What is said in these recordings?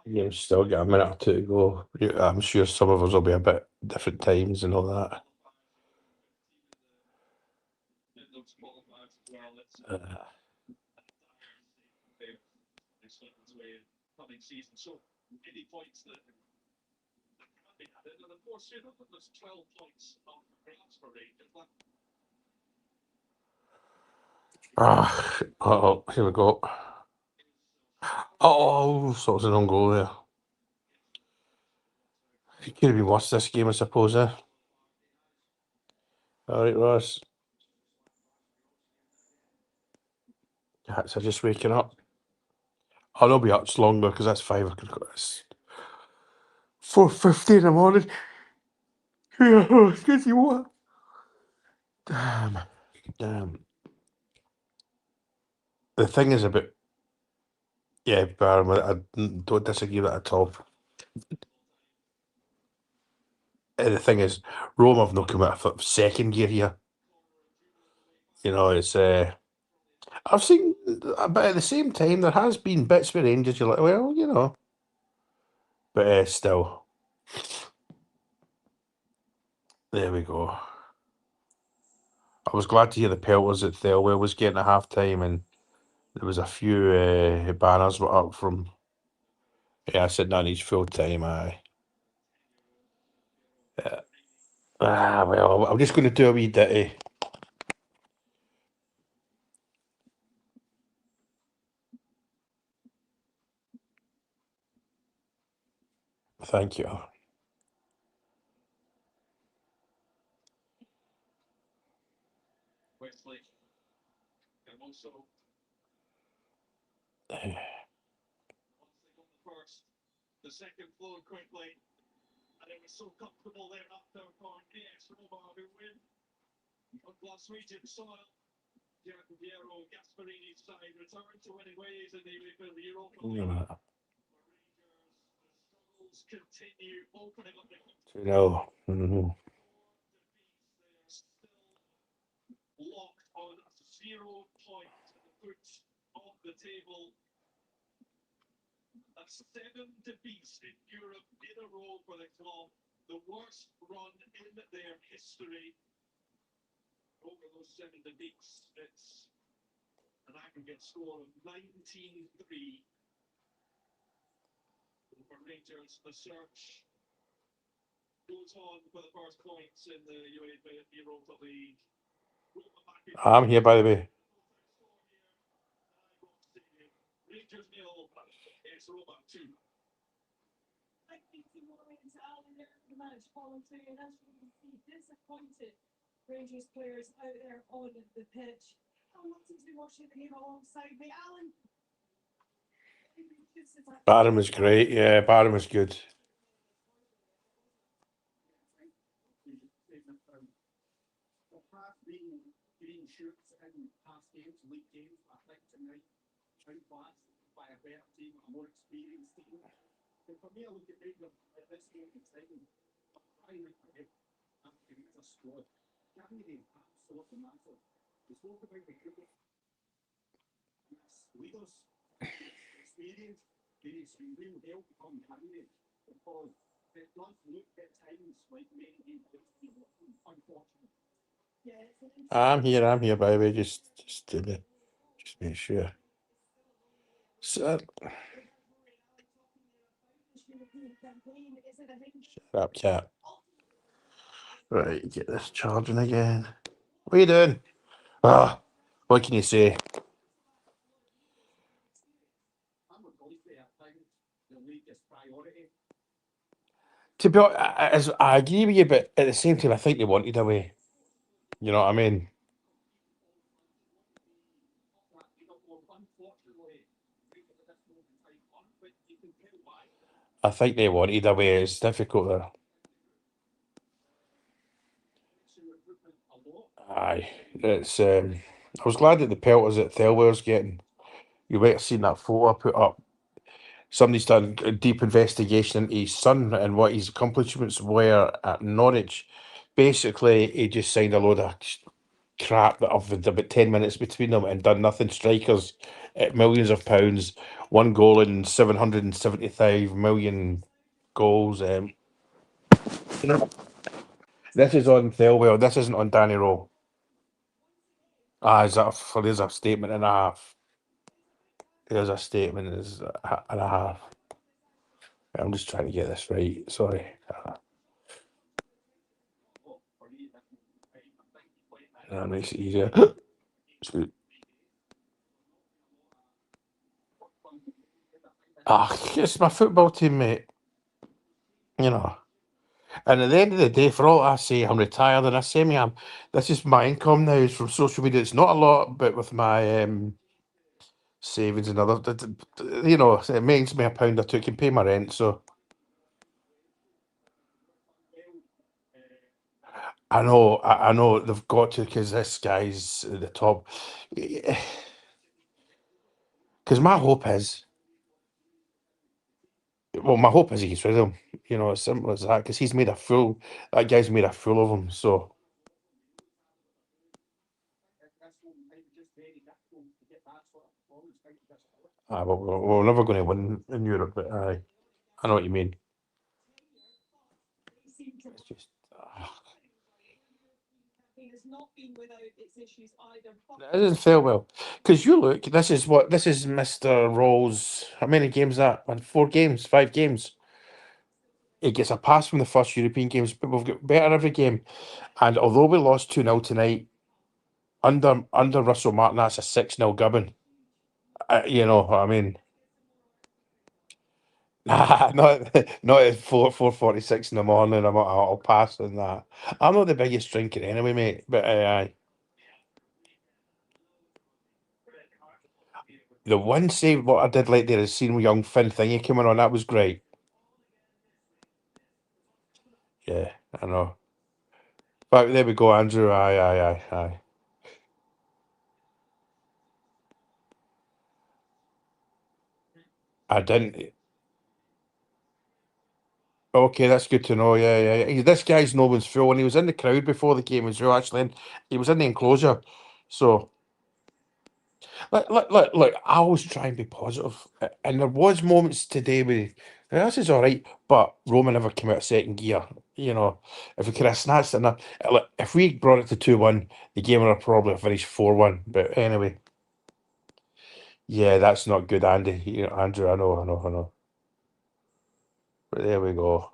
Yeah, still got a minute or two to go. Yeah, I'm sure some of us will be a bit different times and all that. Uh, oh, here we go. Oh, so it's an own goal there. It could have been worse this game, I suppose, eh? All right, Ross. Cats are just waking up. Oh, they'll be up longer because that's 5 o'clock. It's 4:50 in the morning. Yeah, oh, excuse you what? Damn. The thing is about Barham, I don't disagree with that at all. The thing is, Rome have not come out of second gear here. You know, it's I've seen, but at the same time, there has been bits with Rangers. You're like, well, you know, but still, there we go. I was glad to hear the pelters that Thelwell was getting at half time, and there was a few banners were up from. Yeah, I said that needs full time. Aye. Well, I'm just going to do a wee ditty. Thank you. No. Mhm. I'm here, by the way. Barham was great. Yeah, Barham was good. I'm here, by the way. Just make sure. So, shut up, cat. Right, get this charging again. What are you doing? What can you say? To be honest, I agree with you, but at the same time, I think they wanted away. You know what I mean? I think they wanted away. It's difficult there. Aye, it's. I was glad that the pelters that Thelware's getting. You might have seen that photo I put up. Somebody's done a deep investigation into his son and what his accomplishments were at Norwich. Basically, he just signed a load of crap that I've had about 10 minutes between them and done nothing. Strikers at millions of pounds, one goal in 775 million goals. You know, this is on Thelwell. This isn't on Danny Rowe. Ah, is that there's a statement and a half. There's a statement and a half. I'm just trying to get this right. Sorry. That makes it easier. It's my football team, mate. You know. And at the end of the day, for all I say, I'm retired, and I say me, this is my income now is from social media. It's not a lot, but with my savings and other, it makes me a pound or two. It can pay my rent, so I know they've got to because this guy's at the top. Because my hope is, well, my hope is he gets rid of him. As simple as that. Because he's made a fool. That guy's made a fool of him. So, we're never going to win in Europe. But I know what you mean. It's just. It doesn't feel well. Because you look, this is Mr. Rolls. How many games that? 4 games, 5 games. He gets a pass from the first European games, but we've got better every game. And although we lost 2-0 tonight, under Russell Martin, that's a 6-0 gubbin. I mean, not at 4:46 in the morning. I'll pass on that. I'm not the biggest drinker anyway, mate. But the one save what I did like there is seeing young Finn Thingy coming on. That was great. Yeah, I know. But there we go, Andrew. Aye. I didn't. Okay, that's good to know. Yeah. This guy's no one's fool, and he was in the crowd before the game as well. Actually, and he was in the enclosure. So, look. I always try and be positive, and there was moments today where this is all right, but Roma never came out of second gear. If we could have snatched it, look, if we brought it to 2-1, the game would have probably finished 4-1. But anyway, yeah, that's not good, Andy. Andrew. I know. But there we go.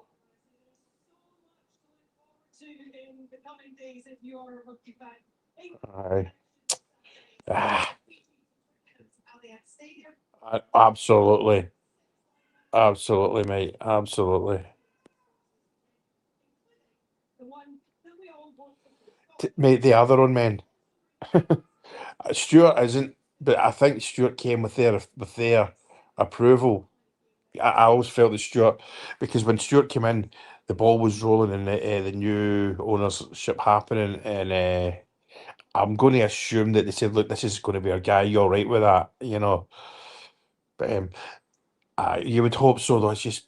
Aye. Ah, absolutely. Absolutely, mate. Absolutely. Mate, the other one, man. Stuart isn't, but I think Stuart came with their approval. I always felt that Stuart, because when Stuart came in, the ball was rolling and the new ownership happening, and I'm going to assume that they said, "Look, this is going to be our guy. You all right with that?" But you would hope so, though. It's just.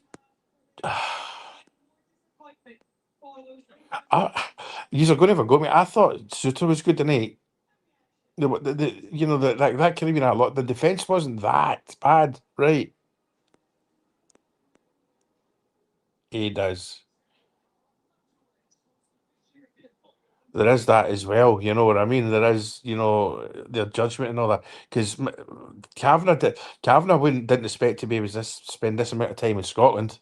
You're going to have a go at me. I thought Suter was good tonight. That could have been a lot. The defense wasn't that bad, right? He does. There is that as well. You know what I mean? There is, their judgment and all that. Because Kavanagh didn't expect to be able to spend this amount of time in Scotland.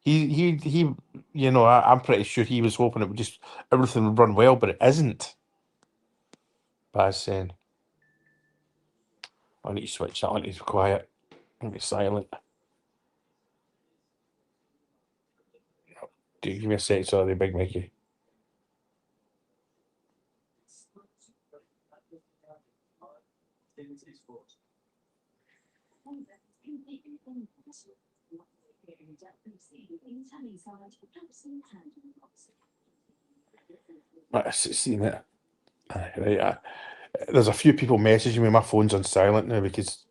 He. I'm pretty sure he was hoping it would just everything would run well, but it isn't. Baz saying, I need to switch that on to quiet and be silent. Do you give me a sec, sorry, Big Mickey. Right, see that. Right, there's a few people messaging me. My phone's on silent now because.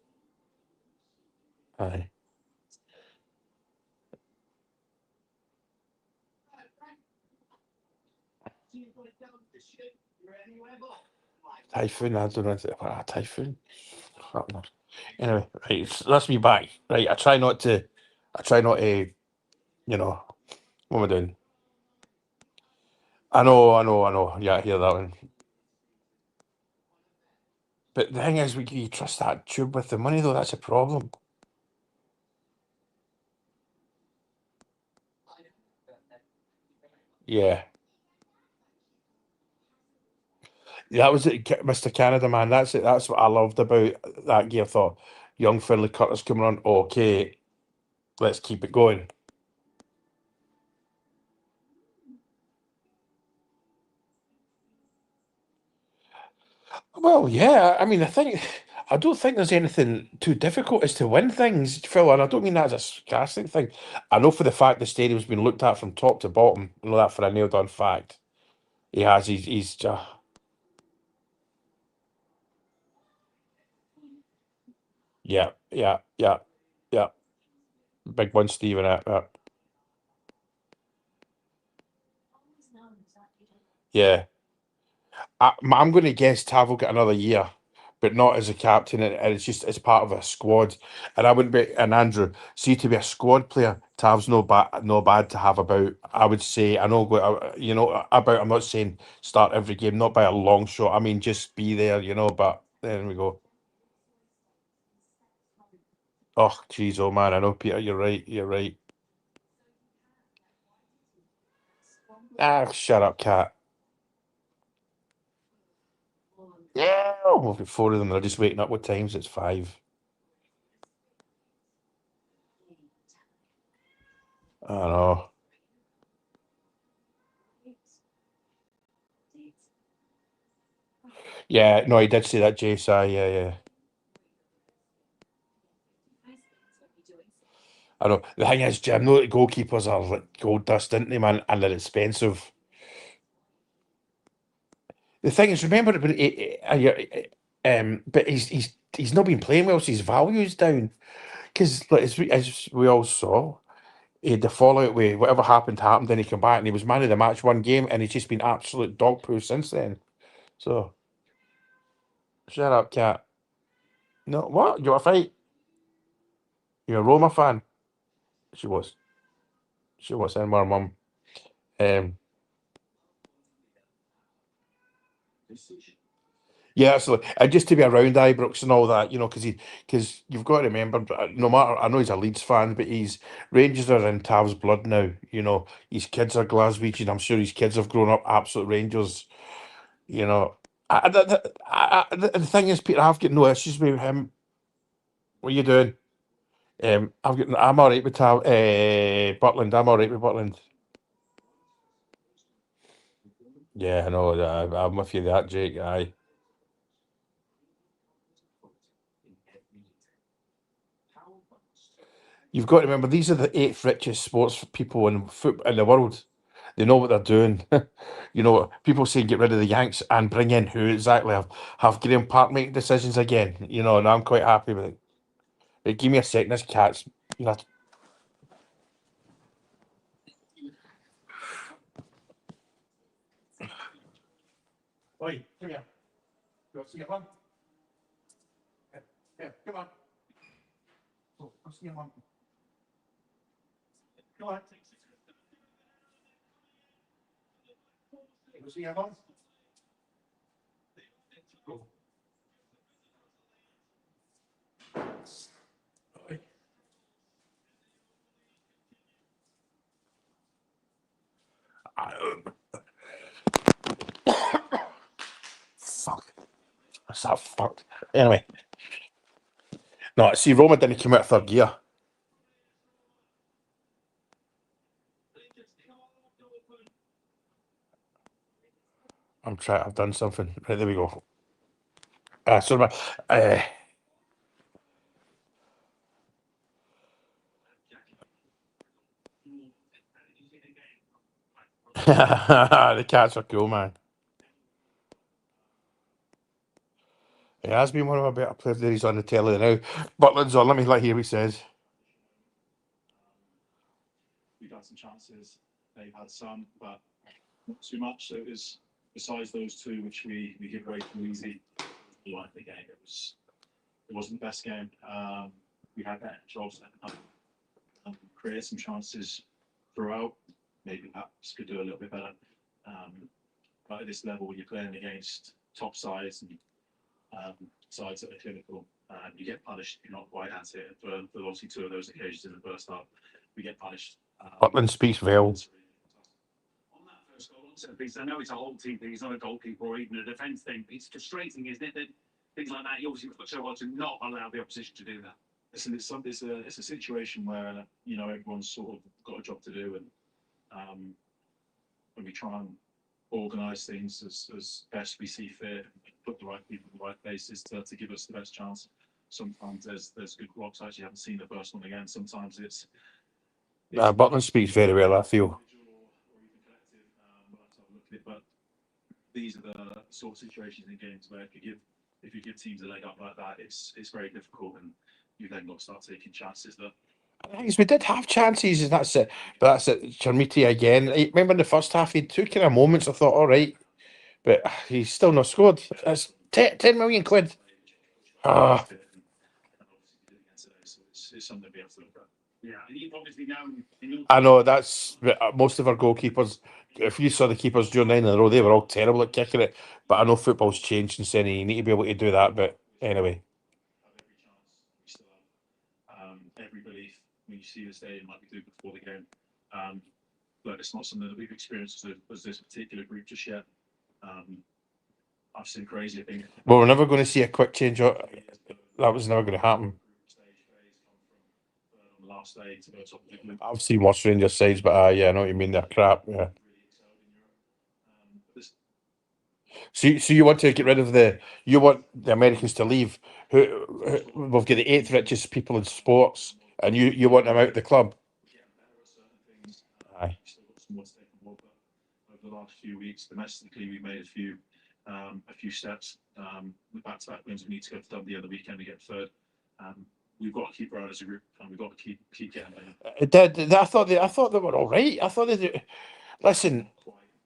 Aye. Typhoon, I don't know. Typhoon. Fuck knows. Anyway, right, that's me back. Right, I try not to, you know, what am I doing? I know. Yeah, I hear that one. But the thing is, you trust that tube with the money, though. That's a problem. Yeah, that was it, Mr. Canada, man. That's it. That's what I loved about that gear. I thought, young Finley Curtis coming on. Okay, let's keep it going. Well, yeah. I mean, I don't think there's anything too difficult as to win things, Phil. And I don't mean that as a sarcastic thing. I know for the fact the stadium's been looked at from top to bottom. I know that for a nailed on fact. He has. He's yeah, yeah, yeah, yeah. Big one, Stephen. Yeah. I'm going to guess Tav will get another year, but not as a captain, and it's just as part of a squad. And I wouldn't be. And Andrew, see, to be a squad player, Tav's no bad to have about. I would say, I know, about. I'm not saying start every game, not by a long shot. I mean, just be there, But there we go. Oh, jeez, oh man, I know, Peter. You're right. You're right. Ah, shut up, cat. Yeah, we've got four of them. They're just waiting up. What times? It's five. I know. Yeah, no, he did say that, JSI. Yeah, yeah. I know. The thing is, Jim, no, the goalkeepers are like gold dust, aren't they, man? And they're expensive. The thing is, remember, but he's not been playing well, so his value's down. Because like, as we all saw, he had the fallout with whatever happened, then he came back and he was man of the match one game, and he's just been absolute dog poo since then. So, shut up, cat. No, what? You want a fight? You're a Roma fan? She was. She was, and my mum. Um, Yeah, absolutely. And just to be around Ibrox and all that, because you've got to remember, no matter, I know he's a Leeds fan, but Rangers are in Tav's blood now. His kids are Glaswegian. I'm sure his kids have grown up absolute Rangers. You know, the thing is, Peter, I've got no issues with him. What are you doing? I'm all right with Butland. I'm all right with Butland. Yeah, I know. I'm with you that, Jake. Aye. You've got to remember these are the eighth richest sports people in the world. They know what they're doing. People saying get rid of the Yanks and bring in who exactly have Graham Park make decisions again. And I'm quite happy with it. But give me a second. This cat's you know, Oi, come here. You want to see your mum? Come on. Oh, I'll see your mum. Come on. You see your mum? Go. Oi. Ah, fuck. What's that fuck? Anyway, no, see, Roma didn't come out of third gear. I've done something. Right, there we go. So the cats are cool, man. He has been one of my better players. There he's on the telly now. Butland's on. Let me hear what he says. We've had some chances. They've had some, but not too much. So it was besides those two, which we give away too easy, like the game, it wasn't the best game. We had that control set up, created some chances throughout. Maybe perhaps could do a little bit better. Um, but at this level, when you're playing against top sides and sides that are clinical, you get punished if you're not quite at it. For obviously two of those occasions in the first half, we get punished. Butland speaks well. On that first goal, also, because I know it's a whole team thing, it's not a goalkeeper or even a defence thing. It's frustrating, isn't it? That things like that, you obviously got so hard to not allow the opposition to do that. It's a situation where everyone's sort of got a job to do, and when we try and organise things as best we see fit, put the right people in the right places to give us the best chance. Sometimes there's good blocks. I actually haven't seen the first one again. Sometimes it's Butland speaks very well, I feel. or even collective. We'll have to have a look at it, but these are the sort of situations in games where if you give teams a leg up like that, it's very difficult, and you then got to start taking chances that. The thing is, we did have chances, and that's it. But that's it. Chermiti again. Remember in the first half, he had two kind of moments. I thought, all right, but he's still not scored. That's 10 million quid. Ah, It's something we have to look at. Yeah, and you've obviously now. I know that's most of our goalkeepers. If you saw the keepers during 9 in a row, they were all terrible at kicking it. But I know football's changed since then. And you need to be able to do that. But anyway, Have every chance. We still have every belief when you see the stadium like we do before the game. But it's not something that we've experienced as this particular group just yet. I've seen crazy things. well, we're never going to see a quick change. That was never going to happen. On the last day to go top of the group. I've seen worse Rangers sides, but yeah, I know what you mean. They're crap. Yeah. So you want to get rid of you want the Americans to leave. We've got the eighth richest people in sports, and you want them out of the club. Aye. Still got some more to take on board, but over the last few weeks, domestically, we've made a few steps. With back-to-back wins, we need to go to Dundee on the weekend to get third. We've got to keep growing as a group, and we've got to keep getting better. It did. I thought they were all right. I thought listen.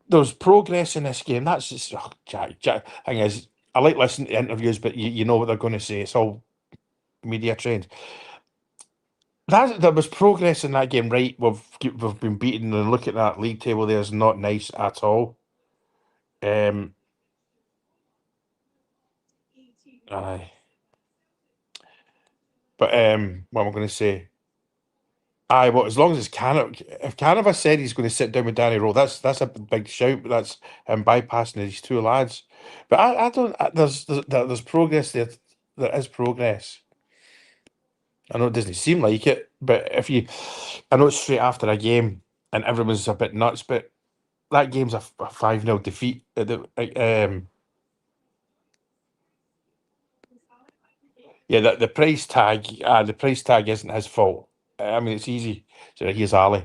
There's progress in this game. That's just Jack. Thing is, I like listening to interviews, but you know what they're going to say. It's all media trained. There was progress in that game, right? We've been beaten, and look at that league table. There's not nice at all. Aye. But what am I going to say? Aye, well, as long as it's if Canova said he's going to sit down with Danny Rowe, that's a big shout. But that's him bypassing these two lads. But I don't. There's progress there. There is progress. I know it doesn't seem like it, but I know it's straight after a game and everyone's a bit nuts, but that game's a 5-0 defeat. Yeah, the price tag. The price tag isn't his fault. I mean, it's easy. So here's Ali.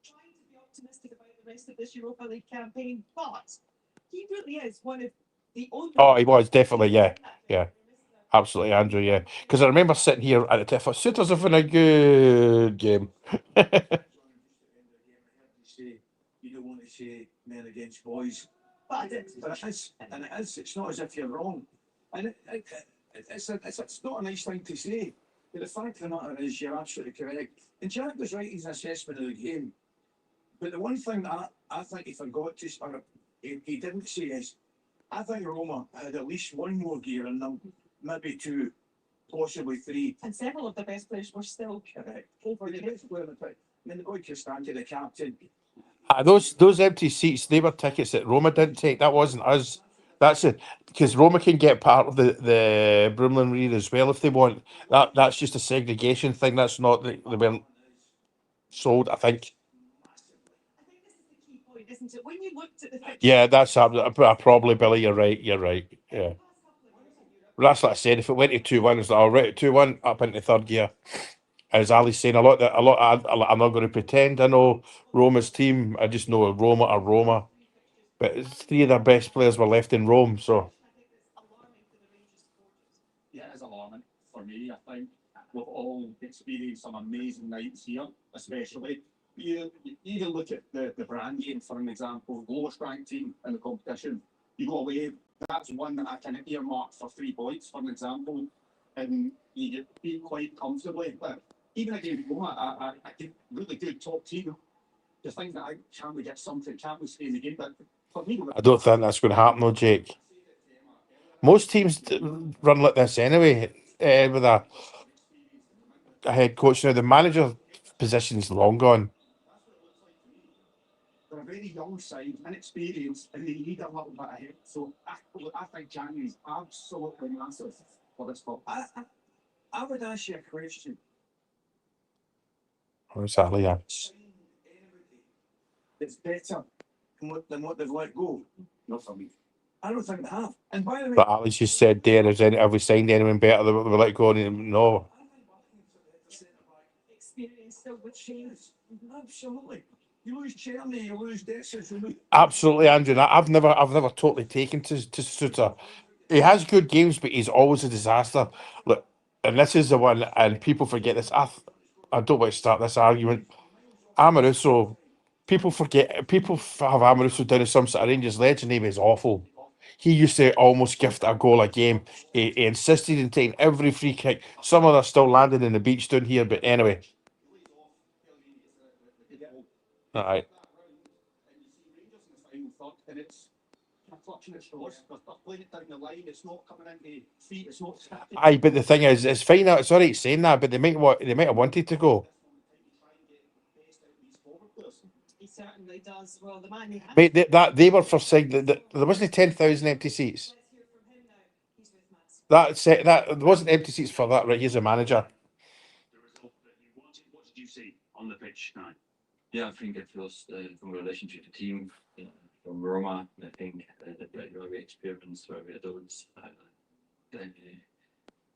Trying to be optimistic about the rest of this Europa League campaign, but he really is one of the only. Oh, he was definitely, yeah, absolutely, Andrew, yeah. Because I remember sitting here at the tip for Suitors having a good game. You don't want to say men against boys, but it is, and it is. It's not as if you're wrong, and it's not a nice thing to say. But the fact of the matter is, you're absolutely correct. And Jack was right in his assessment of the game. But the one thing that I think he forgot to, or he didn't say is, I think Roma had at least one more gear in them, maybe two, possibly three. And several of the best players were still Correct. over The the best player in the pitch. I mean, the boy Cristante, the captain. Those empty seats, they were tickets that Roma didn't take. That wasn't us. That's it. Because Roma can get part of the Broomlin Reed as well if they want. That's just a segregation thing. That's not they weren't sold. I think. I think this is the key point, isn't it? When you looked at the fixture, Yeah, that's probably Billy. You're right. You're right. Yeah. Well, that's like I said. If it went to 2-1, it's like all right, 2-1 up into third gear. As Ali's saying, a lot. I'm not going to pretend I know Roma's team. I just know Roma are Roma. But three of their best players were left in Rome, so. I think that's alarming for the Rangers supporters. Yeah, it's alarming for me. I think we've all experienced some amazing nights here, especially. you even look at the brand game for an example, lowest ranked team in the competition. You go away, that's one that I can earmark for 3 points, for an example, and you get beat quite comfortably. But even against Roma, I think really good top team. The thing that can we get something? Can't we stay in the game? But for me, I don't think that's going to happen, though, Jake. Most teams run like this anyway, with a head coach. Now, the manager position's long gone. they're a very young side, inexperienced, and they need a little bit of help. So I think January is absolutely massive for this club. I would ask you a question. Exactly, yeah. It's better than what they've let go. Not for me. I don't think they have. And by the way, But Alex just said there, have we signed anyone better than what we let go? No. Experience still with Shane. absolutely. You lose Cherny, you lose Dexter, you lose. Absolutely, Andrew. I've never totally taken to Suter. He has good games, but he's always a disaster. Look, and this is the one, and people forget this. I don't want to start this argument. Amoruso, people have Amoruso down as some sort of Rangers legend. He was awful. He used to almost gift a goal a game. He insisted in taking every free kick. Some of them are still landing in the beach down here, but anyway. All right. And it's clutching its straws. They're playing it down the line. It's not coming into feet. It's not snapping. Aye, but the thing is, it's fine. It's all right saying that, but they might have wanted to go. He certainly does. Well, the man he has. Mate, they were for saying that there wasn't 10,000 empty seats. Let's hear from him now. He's with Matt. That there wasn't empty seats for that. Right, he's a manager. The result that you wanted. What did you see on the pitch tonight? Yeah, I think it was from relationship to team from Roma. I think that they're very experienced, very adults. They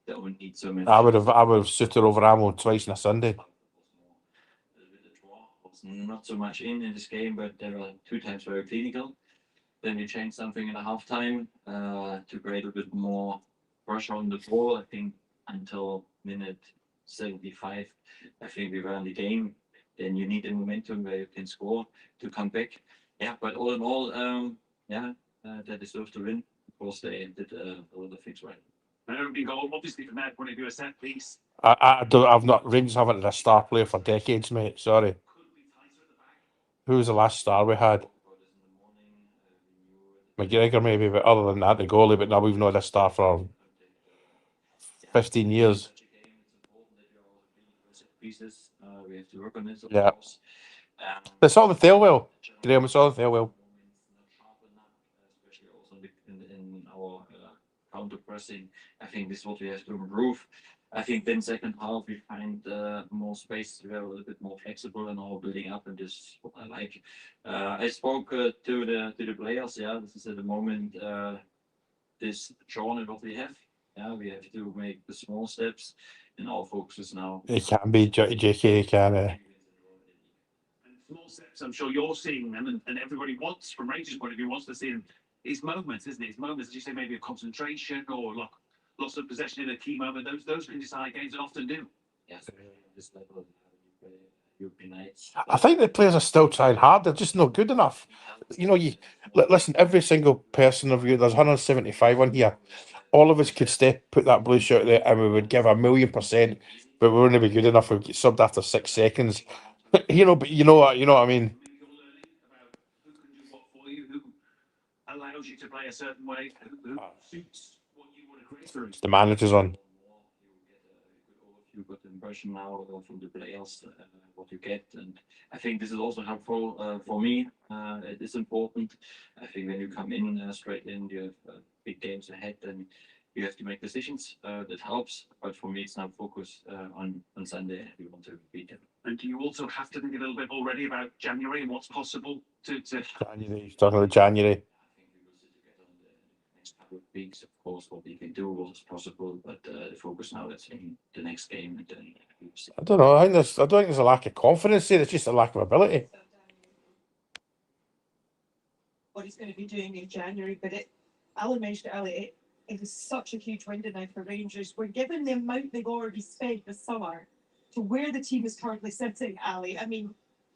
don't need so much. I would have Suter over Amo twice on a Sunday. The draw was not so much in this game, but they were 2 times very clinical. Then we changed something in the halftime to create a bit more pressure on the ball. I think until minute 75, I think we were in the game. Then you need a momentum where you can score to come back. Yeah, but all in all, they deserve to win because they did a lot of things right. An opening goal, obviously from their point of view, a set piece. I've not Rangers haven't had a star player for decades, mate. Sorry. Could be tighter at the back. Who was the last star we had? McGregor maybe, but other than that, the goalie. But now we've not had a star for 15 years. Pieces, we have to work on this, of Yeah. course. It's all the Thelwell, Graham. It's all the Thelwell. Especially also in our counter pressing. I think this is what we have to improve. I think then second half we find more space. We are a little bit more flexible in our building up, and this is what I like. I spoke to the players. Yeah, this is at the moment this journey what we have. Yeah, we have to make the small steps, and our focus is now. It can be JK. It can. And small steps, I'm sure you're seeing them, and everybody wants, from Rangers' point of view, wants to see them. It's moments, isn't it? It's moments, as you say, maybe a concentration or like loss of possession in a key moment. Those can decide games and often do. Yes, this level European nights. I think the players are still trying hard. They're just not good enough. You know, listen. Every single person of you, there's 175 on here. All of us could put that blue shirt there, and we would give 1,000,000%. But we wouldn't be good enough. We'd get subbed after 6 seconds. But you know what I mean. You're learning about who can do what for you, who allows you to play a certain way, who suits what you want to create. It's the managers on. You got the impression now from the players what you get, and I think this is also helpful for me. It is important. I think when you come in straight in, you have big games ahead, and you have to make decisions. That helps, but for me, it's now focus on Sunday. We want to beat them. And do you also have to think a little bit already about January and what's possible to January. He's talking about January. I think we will sit together in the next couple of weeks, of course, what we can do, what is possible, but the focus now is in the next game, and then we will see. I don't know. I don't think there's a lack of confidence here. It's just a lack of ability. What he's going to be doing in January, but Alan mentioned it earlier, it is such a huge window now for Rangers. We're given the amount they've already spent this summer to where the team is currently sitting, Ali. I mean,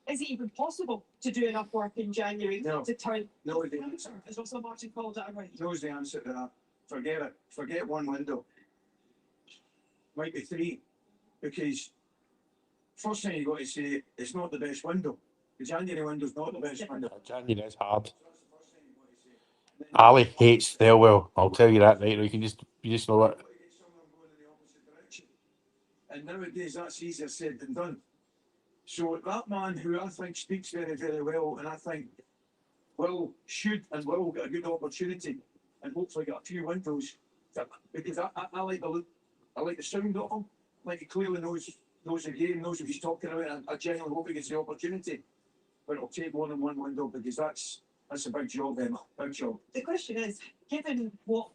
Is it even possible to do enough work in January No. to turn? No, the the answer, as Russell Martin called it, right? knows the answer to that. Forget it. Forget one window. Might be three. Because first thing you got to say, it's not the best window. The January window's not the best window. January is hard. So that's the first thing you got to say. And then Ali hates Thelwell. I'll tell you that right now. You just know you've it. got to get someone going in the opposite direction. And nowadays that's easier said than done. So that man who I think speaks very, very well, and I think should get a good opportunity and hopefully get a few windows. Because I like the look, I like the sound of him. Like he clearly knows the game, knows what he's talking about, and I genuinely hope he gets the opportunity. But it'll take more than one window because that's a big job, Emma. Big job. The question is, given what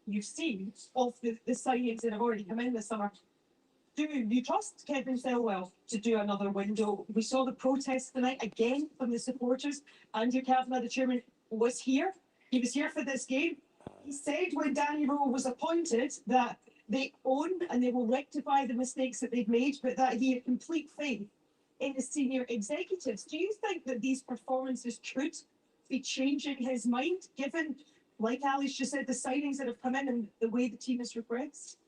you've seen of the signings that have already come in this summer, do you trust Kevin Thelwell to do another window? We saw the protest tonight again from the supporters. Andrew Kavanagh, the chairman, was here. He was here for this game. He said when Danny Rowe was appointed that they own and they will rectify the mistakes that they've made, but that he had complete faith in the senior executives. Do you think that these performances could be changing his mind, given, like Ali's just said, the signings that have come in and the way the team has progressed?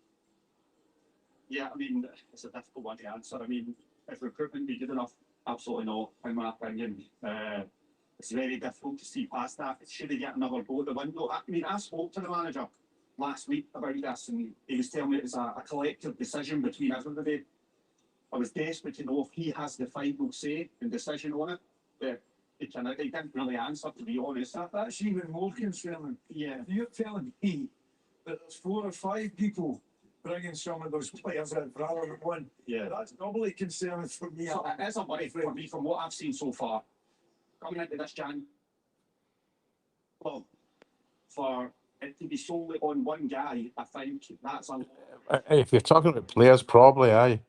Yeah, I mean, it's a difficult one to answer. I mean, if recruitment be good enough, absolutely not, in my opinion. It's very difficult to see past that. Should he get another go at the window? I mean, I spoke to the manager last week about this, and he was telling me it was a collective decision between everybody. I was desperate to know if he has the final say and decision on it. But he didn't really answer, to be honest. That's even more concerning. Yeah. You're telling me that there's 4 or 5 people bringing some of those players in rather than one. Yeah. That's doubly concerning for me. So it is a worry for me from what I've seen so far. Coming into this well, for it to be solely on one guy, I think that's a lot. If you're talking about players, probably aye.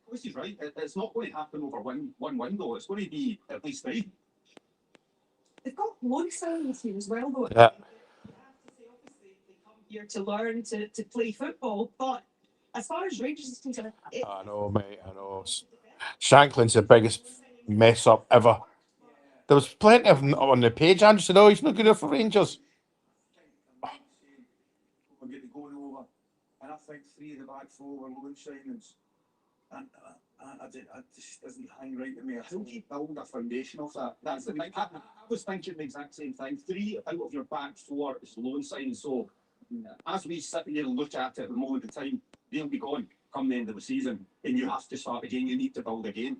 Chris is right. It's not going to happen over one window. It's going to be at least 3. They've got loan signings here as well, though. Yeah. You have to say, obviously, they come here to learn to play football, but as far as Rangers is concerned, I know, mate. I know. Shanklin's the biggest mess up ever. There was plenty of them on the page. Andrew said, "Oh, he's not good enough for Rangers." We're getting going over, and I think 3 of the back 4 were loan signings. And I just doesn't hang right to me. How do you build a foundation of that? That's the thing. I was thinking the exact same thing. 3 out of your back 4 is loan signing. So as we sit here and look at it at the moment in time, they'll be gone come the end of the season, and you have to start again. You need to build again.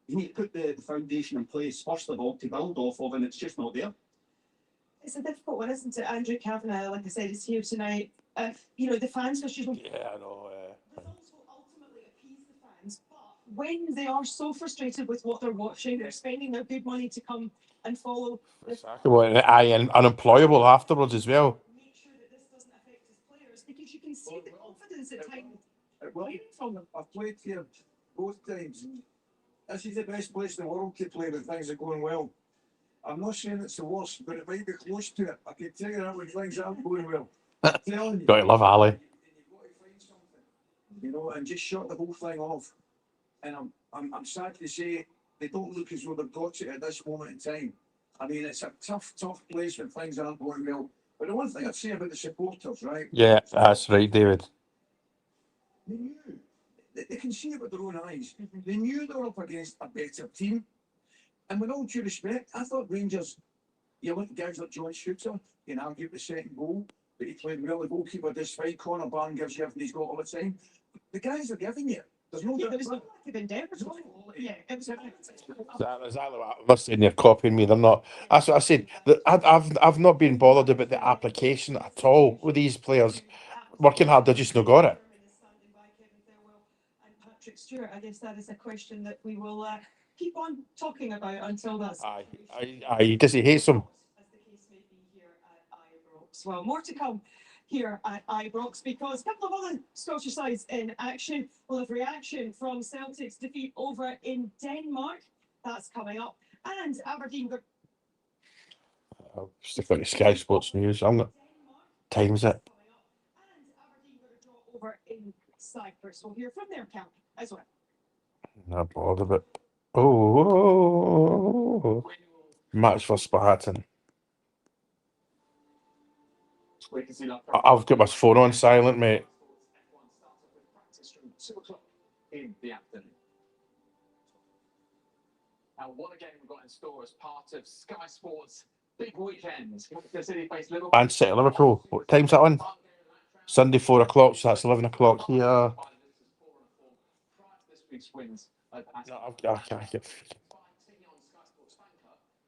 You need to put the foundation in place first of all to build off of, and it's just not there. it's a difficult one, isn't it? Andrew Kavanagh, like I said, is here tonight. The fans are usually Yeah, I know. results will ultimately appease the fans, but when they are so frustrated with what they're watching, they're spending their good money to come and follow. Exactly. Well, aye, and unemployable afterwards as well. Make sure that this doesn't affect his players, because you can see the confidence at times. Well, I've played here both times. This is the best place in the world to play when things are going well. I'm not saying it's the worst, but it might be close to it. I can tell you that when things aren't going well. I'm telling you. Got to love Ali. And you've got to find something, and just shut the whole thing off. And I'm sad to say they don't look as though they've got it at this moment in time. I mean, it's a tough place when things aren't going well. But the one thing I'd say about the supporters, right? Yeah, that's right, David. They knew. They can see it with their own eyes. They knew they were up against a better team. And with all due respect, I thought Rangers, you look at guys like John Shooter, argued the second goal, but he played well. The goalkeeper this fight, Connor Barn gives you everything he's got all the time. The guys are giving you. There's no There was no lack of endeavour. Yeah, it was. Exactly what I'm not saying you're copying me. They're not. That's what I said. I've not been bothered about the application at all with these players. Working hard, they just not got it. And Patrick Stewart, I guess that is a question that we will keep on talking about until that's. He does. He hates them. As the case may be here at Ibrox. Well, more to come here at Ibrox, because a couple of other Scottish sides in action. We'll have reaction from Celtic's defeat over in Denmark. That's coming up. And Aberdeen. I'll stick out to Sky Sports News. I'm not. Time's it. And Aberdeen got a draw over in Cyprus. We'll hear from their camp as well. Not bothered, but oh, match for Spartan. I've got my phone on silent, mate. In the afternoon. Now, what a game we've got in store as part of Sky Sports' big weekend. The City face Liverpool. Man City, Liverpool. What time's that on? Sunday, 4 o'clock. So that's 11 o'clock here. This week's wins. No, I can't get.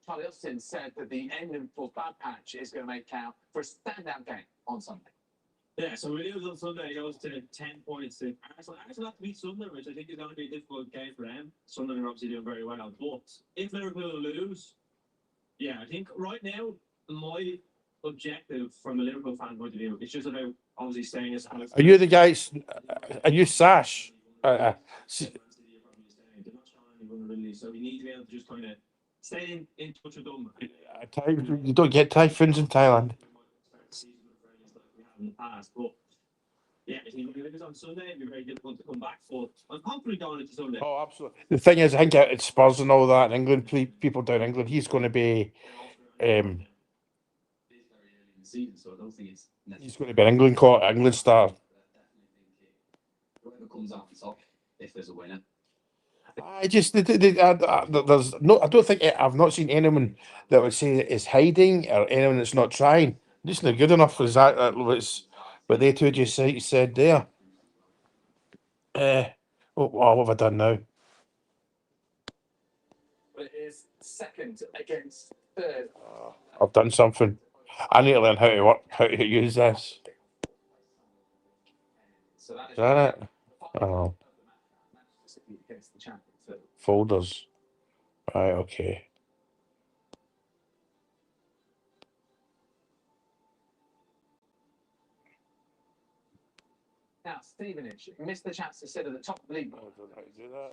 Charlie Austin said that the end of the bad patch is going to make count for a standout game on Sunday. Yeah, so we lose on Sunday, it goes to 10 points to Arsenal. Arsenal have to beat Sunderland, which I think is going to be a difficult game for them. Sunderland are obviously doing very well. But if Liverpool lose, yeah, I think right now, my objective from a Liverpool fan point of view is just about obviously staying as high as. Are you the guys? Are you Sash? They're not trying anyone really, so we need to be able to just kind of stay in touch with them. You don't get typhoons in Thailand. In the past, but yeah, I think if it was on Sunday, it'd be very difficult to come back. But I'm confident going into Sunday. Oh, absolutely. The thing is, I think it's Spurs and all that in England, people down in England, he's going to be, he's going to be an England star. Whoever comes out on top, if there's a winner. There's no. I don't think I've not seen anyone that would say is hiding or anyone that's not trying. Just not good enough for that. Was what they two just said there. What have I done now? But it is second against third. I've done something. I need to learn how to use this. So that Is that it? Oh, against the champions. folders. Right. Okay. Now, Stevenage missed the chance to sit at the top of the league. I don't know how to do that.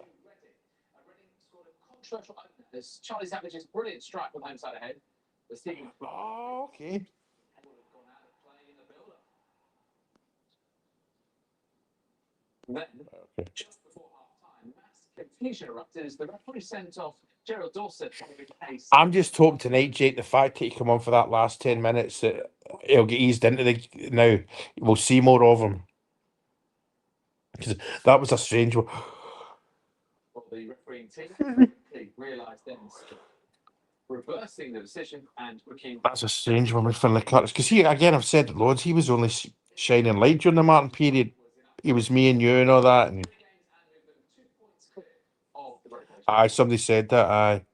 Reading scored a controversial opener as Charlie Savage's brilliant strike from home side ahead. The Stevenage Oh, okay. would have gone out of play in the build-up. Then, Okay. just before half-time, mass confusion erupted as the referee sent off Gerald Dorset for a case. I'm just hoping tonight, Jake, the fact that he come on for that last 10 minutes, that he'll get eased into the now. We'll see more of him. Because that was a strange one. Well, the refereeing team realised then, reversing the decision and looking. That's a strange one with Finlay Curtis. Because I've said it loads, he was only shining light during the Martin period. He was me and you and all that. And somebody said that. Aye.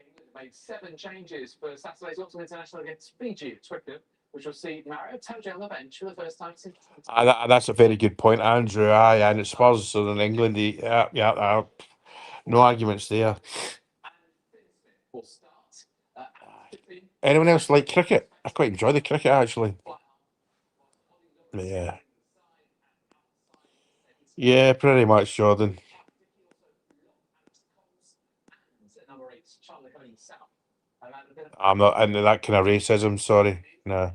England made 7 changes for Saturday's Autumn International against Fiji at Twickenham, which will see Mario Tojo on the bench for the first time since. That's a very good point, Andrew. Aye, and it's Spurs, so in England, no arguments there. Will start. Anyone else like cricket? I quite enjoy the cricket, actually. Yeah. Yeah, pretty much, Jordan. I'm not into that kind of racism, sorry. No.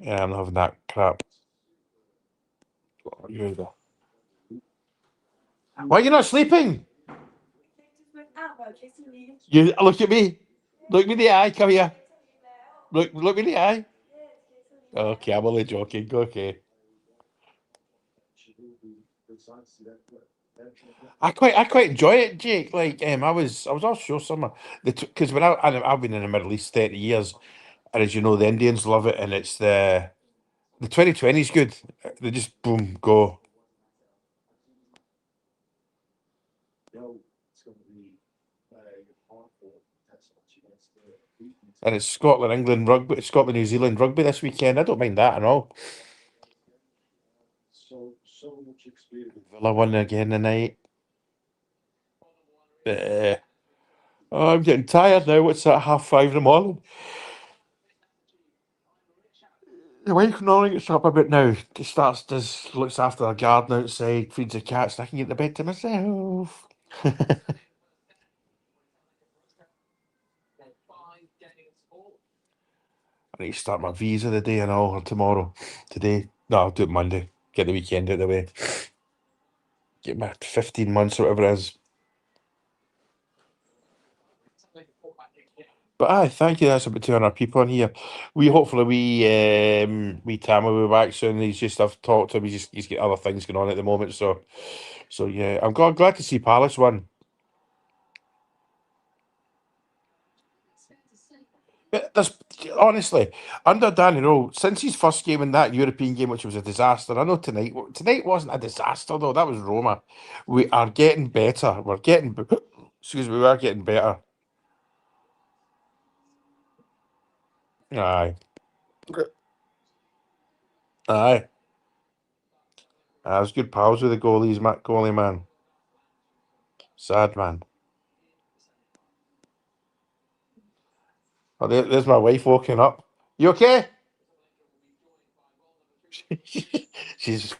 Yeah, I'm not having that crap. Why are you not sleeping? You look at me. Look me in the eye. Come here. Look me in the eye. Okay, I'm only joking. Okay. I quite enjoy it, Jake. Like I was offshore summer. Because I've been in the Middle East 30 years, and as you know, the Indians love it, and it's the 2020 is good. They just boom go. And it's Scotland, England rugby, Scotland, New Zealand rugby this weekend. I don't mind that at all. Villa won again tonight. I'm getting tired now. What's that? 5:30 in the morning. The wife normally gets up a bit now. Looks after the garden outside, feeds the cats, and I can get to bed to myself. I need to start my visa the day and all, or tomorrow. Today. No, I'll do it Monday. Get the weekend out of the way. Get my 15 months or whatever it is. But aye, thank you. That's about 200 people in here. Hopefully we Tam will be back soon. I've talked to him. He's got other things going on at the moment. So yeah, I'm glad to see Palace won. But there's honestly under Danny Rowe, since his first game in that European game, which was a disaster. I know tonight wasn't a disaster though. That was Roma. We are getting better. We're getting excuse me. We are getting better. Aye, aye. I was good pals with the goalie man. Sad man. Oh, there's my wife walking up. You okay? She's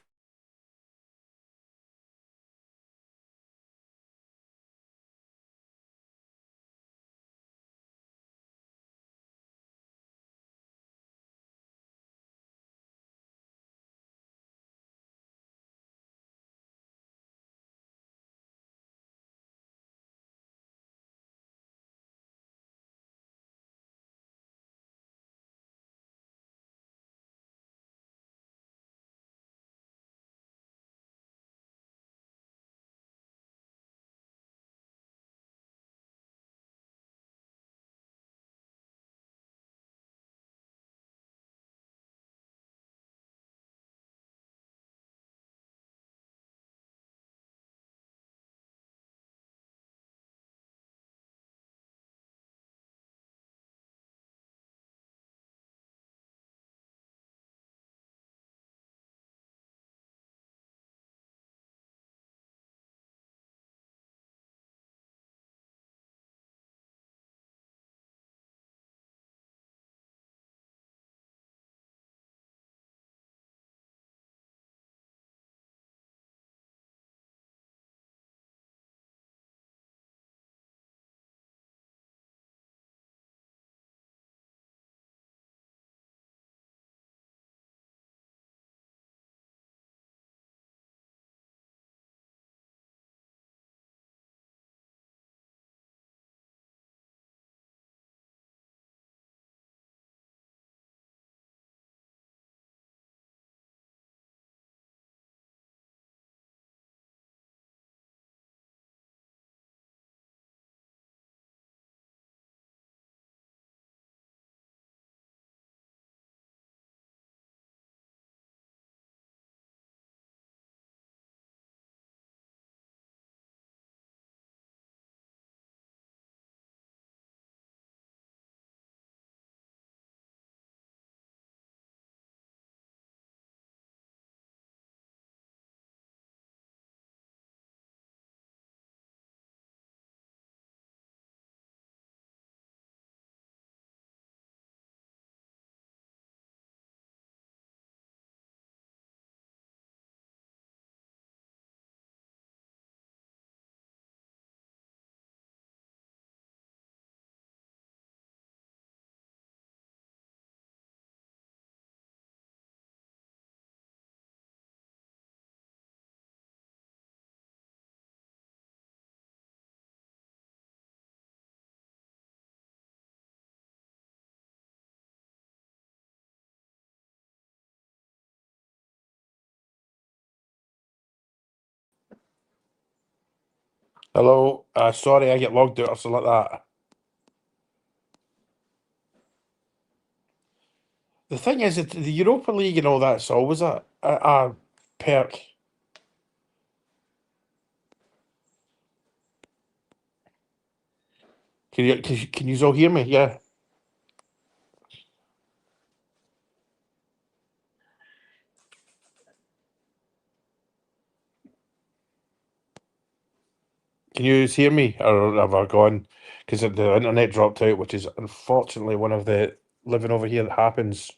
hello. Sorry, I get logged out or something like that. The thing is, that the Europa League and all that's always a perk. Can you all hear me? Yeah. Can you hear me, or have I gone? Because the internet dropped out, which is unfortunately one of the living over here that happens.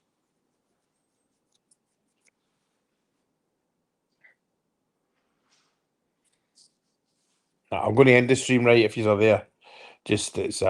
I'm going to end the stream right if you are there. Just it's